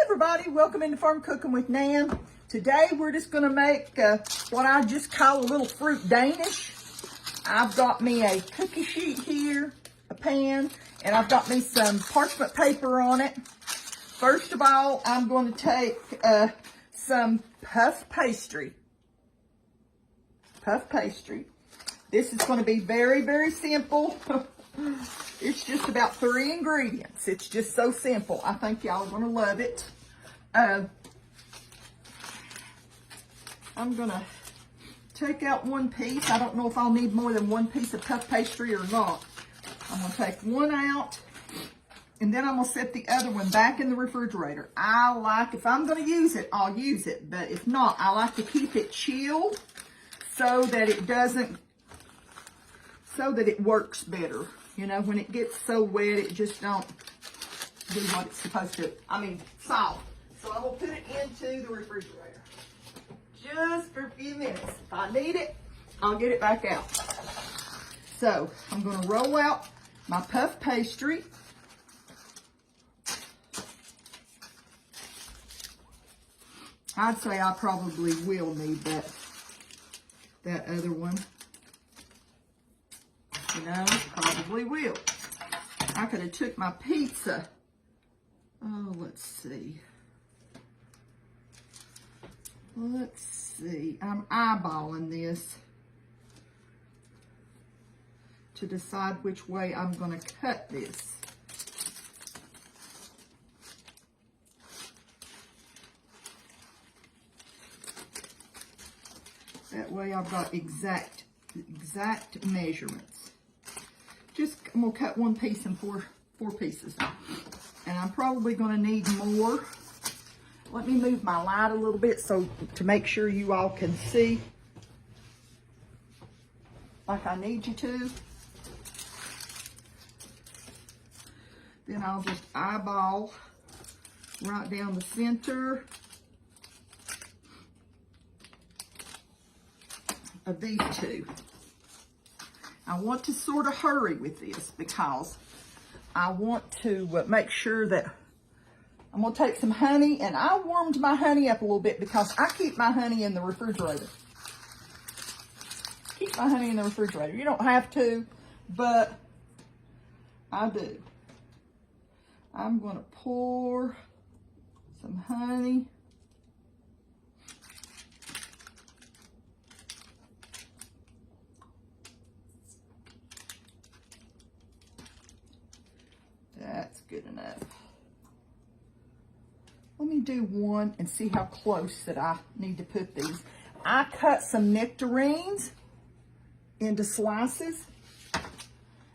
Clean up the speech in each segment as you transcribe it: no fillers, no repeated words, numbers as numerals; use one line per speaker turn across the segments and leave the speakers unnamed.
everybody, welcome into Farm Cooking with Nan. Today we're just going to make what I just call a little fruit Danish. I've got me a cookie sheet here, a pan, and I've got me some parchment paper on it. First of all, I'm going to take some puff pastry. Puff pastry. This is going to be very, very simple. It's just about 3 ingredients. It's just so simple. I think y'all are going to love it. I'm going to take out one piece. I don't know if I'll need more than one piece of puff pastry or not. I'm going to take one out, and then I'm going to set the other one back in the refrigerator. If I'm going to use it, I'll use it. But if not, I like to keep it chilled so that it works better. You know, when it gets so wet, it just don't do what it's supposed to. Soft. So I will put it into the refrigerator just for a few minutes. If I need it, I'll get it back out. So I'm going to roll out my puff pastry. I'd say I probably will need that other one. You know, probably will. I could have took my pizza. Oh, let's see. Let's see. I'm eyeballing this to decide which way I'm going to cut this. That way I've got exact measurements. I'm going to cut one piece in four pieces. And I'm probably going to need more. Let me move my light a little bit to make sure you all can see like I need you to. Then I'll just eyeball right down the center of these two. I want to sort of hurry with this because I want to make sure that I'm going to take some honey, and I warmed my honey up a little bit because I keep my honey in the refrigerator. Keep my honey in the refrigerator. You don't have to, but I do. I'm going to pour some honey. That's good enough. Let me do one and see how close that I need to put these. I cut some nectarines into slices.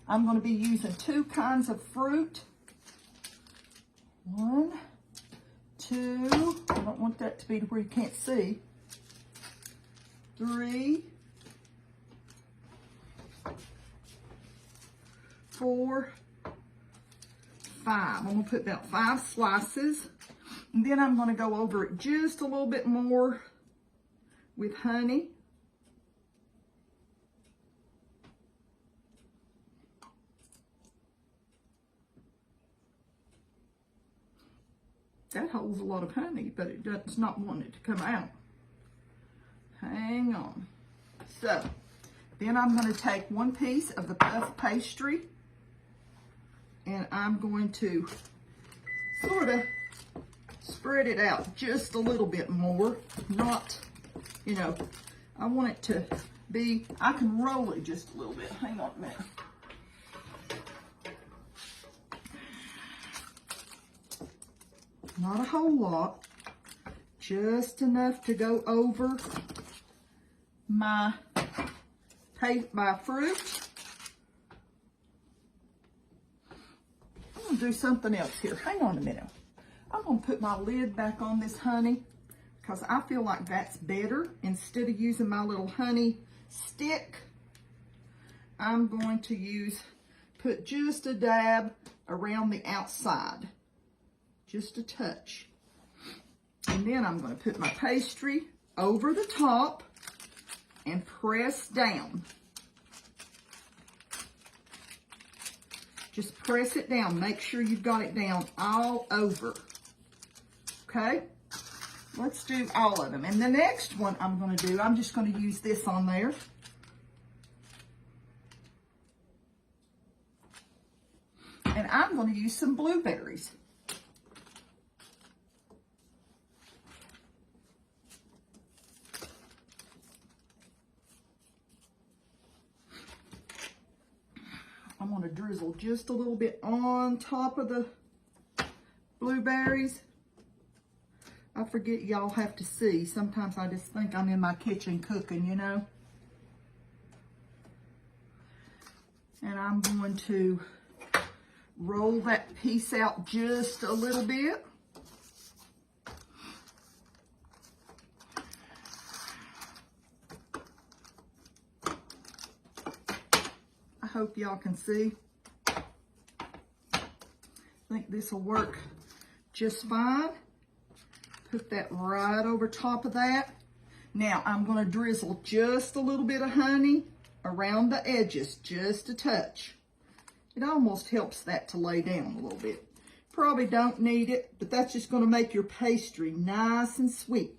I'm going to be using 2 kinds of fruit. 1, 2, I don't want that to be to where you can't see. 3, 4, 5. I'm going to put about 5 slices. And then I'm going to go over it just a little bit more with honey. That holds a lot of honey, but it does not want it to come out. Hang on. So, then I'm going to take one piece of the puff pastry, and I'm going to sort of spread it out just a little bit more. Not, you know, I want it to be, I can roll it just a little bit. Hang on a minute. Not a whole lot, just enough to go over my fruit. I'm going to do something else here. Hang on a minute. I'm going to put my lid back on this honey because I feel like that's better. Instead of using my little honey stick, I'm going to put just a dab around the outside. Just a touch. And then I'm going to put my pastry over the top and press down. Just press it down. Make sure you've got it down all over. okay? Let's do all of them. And the next one I'm going to do, I'm just going to use this on there. And I'm going to use some blueberries. I'm going to drizzle just a little bit on top of the blueberries. I forget y'all have to see. Sometimes I just think I'm in my kitchen cooking, you know. And I'm going to roll that piece out just a little bit. I hope y'all can see. I think this will work just fine. Put that right over top of that. Now I'm going to drizzle just a little bit of honey around the edges, just a touch. It almost helps that to lay down a little bit. Probably don't need it, but that's just going to make your pastry nice and sweet.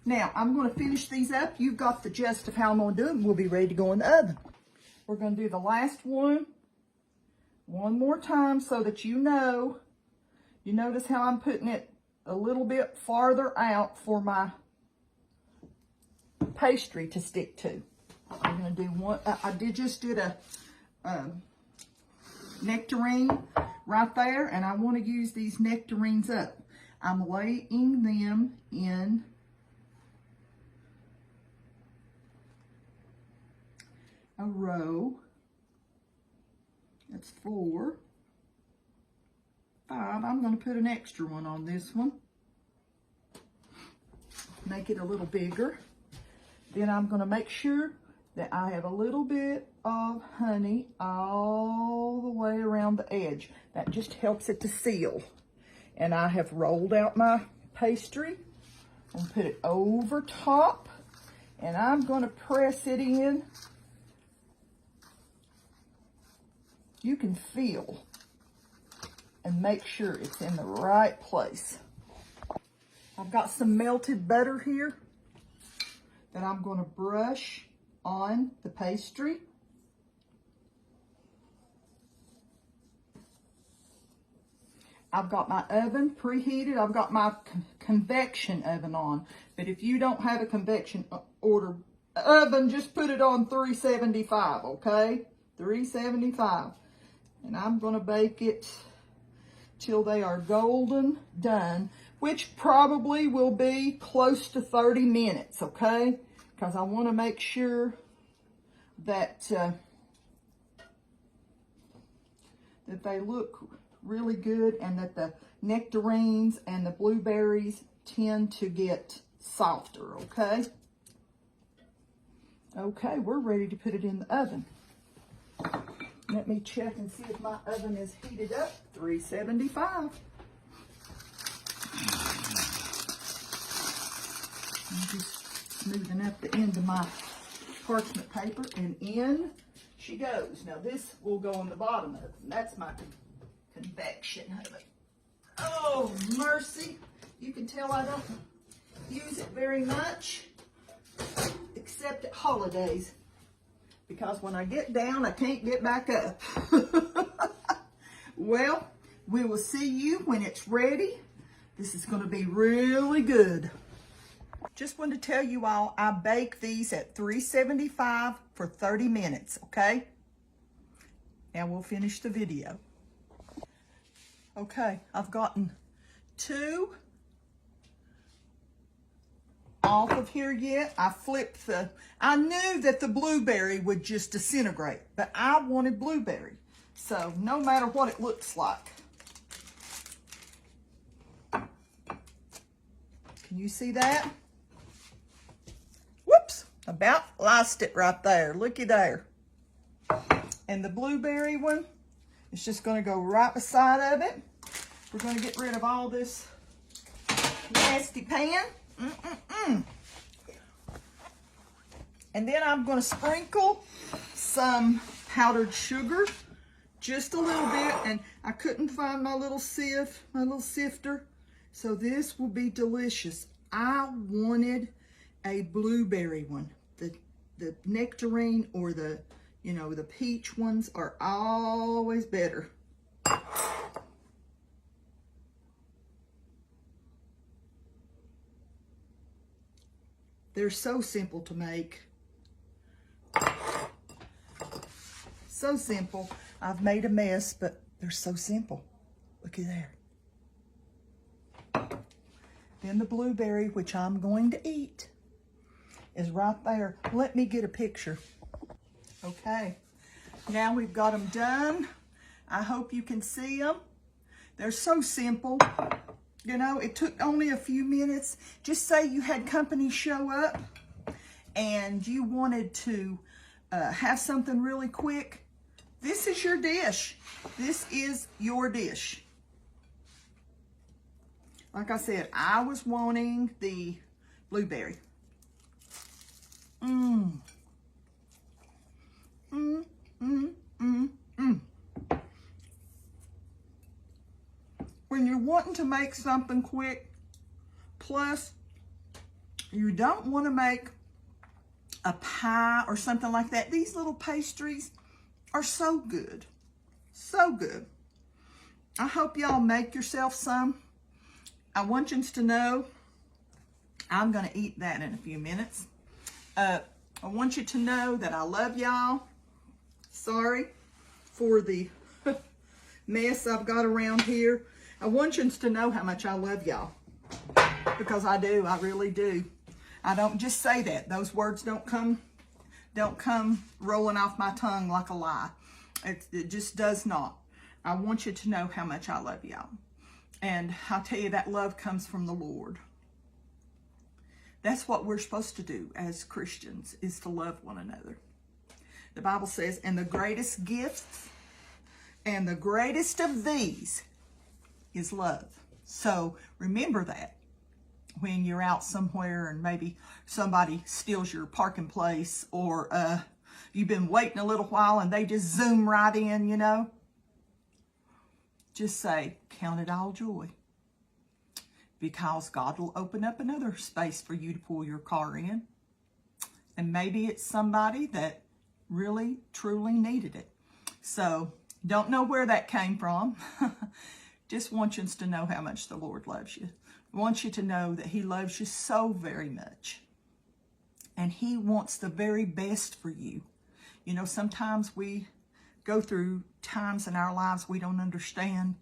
Now, I'm going to finish these up. You've got the gist of how I'm going to do it. We'll be ready to go in the oven. We're going to do the last one more time so that you know. You notice how I'm putting it a little bit farther out for my pastry to stick to. I'm going to do one. I just did a nectarine right there, and I want to use these nectarines up. I'm laying them in a row. That's 4, 5. I'm going to put an extra one on this one. Make it a little bigger. Then I'm going to make sure that I have a little bit of honey all the way around the edge. That just helps it to seal. And I have rolled out my pastry and put it over top. And I'm going to press it in. You can feel and make sure it's in the right place. I've got some melted butter here that I'm going to brush on the pastry. I've got my oven preheated. I've got my convection oven on. But if you don't have a convection oven, just put it on 375, okay? 375. And I'm going to bake it till they are golden done, which probably will be close to 30 minutes, okay? Because I want to make sure that that they look really good and that the nectarines and the blueberries tend to get softer, okay? Okay, we're ready to put it in the oven. Let me check and see if my oven is heated up. 375. I'm just smoothing up the end of my parchment paper, and in she goes. Now this will go on the bottom of it. That's my convection oven. Oh, mercy. You can tell I don't use it very much, except at holidays. Because when I get down, I can't get back up. Well, we will see you when it's ready. This is going to be really good. Just wanted to tell you all, I bake these at 375 for 30 minutes, okay? Now we'll finish the video. Okay, I've gotten 2 off of here yet. I flipped I knew that the blueberry would just disintegrate, but I wanted blueberry. So no matter what it looks like. Can you see that? Whoops, about lost it right there. Looky there. And the blueberry one is just going to go right beside of it. We're going to get rid of all this nasty pan. And then I'm going to sprinkle some powdered sugar, just a little bit. And I couldn't find my little sieve, my little sifter. So this will be delicious. I wanted a blueberry one. The nectarine or the, you know, the peach ones are always better. They're so simple to make. So simple. I've made a mess, but they're so simple. Looky there. Then the blueberry, which I'm going to eat, is right there. Let me get a picture. Okay, now we've got them done. I hope you can see them. They're so simple. You know, it took only a few minutes. Just say you had company show up and you wanted to have something really quick. This is your dish. This is your dish. Like I said, I was wanting the blueberry. When you're wanting to make something quick, plus you don't want to make a pie or something like that, these little pastries are so good. So good. I hope y'all make yourself some. I want you to know I'm going to eat that in a few minutes. I want you to know that I love y'all. Sorry for the mess I've got around here. I want you to know how much I love y'all. Because I do. I really do. I don't just say that. Those words don't come rolling off my tongue like a lie. It just does not. I want you to know how much I love y'all. And I'll tell you, that love comes from the Lord. That's what we're supposed to do as Christians, is to love one another. The Bible says, and the greatest gifts and the greatest of these is love. So remember that when you're out somewhere and maybe somebody steals your parking place, or you've been waiting a little while and they just zoom right in, you know. Just say, count it all joy. Because God will open up another space for you to pull your car in. And maybe it's somebody that really, truly needed it. So, don't know where that came from. Just want you to know how much the Lord loves you. I want you to know that He loves you so very much. And He wants the very best for you. You know, sometimes we go through times in our lives we don't understand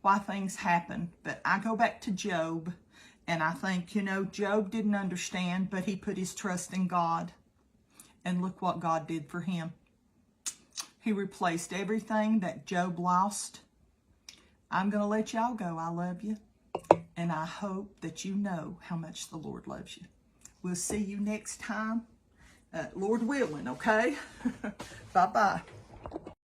why things happen. But I go back to Job, and I think, you know, Job didn't understand, but he put his trust in God. And look what God did for him. He replaced everything that Job lost. I'm going to let y'all go. I love you. And I hope that you know how much the Lord loves you. We'll see you next time. Lord willing, okay? Bye-bye.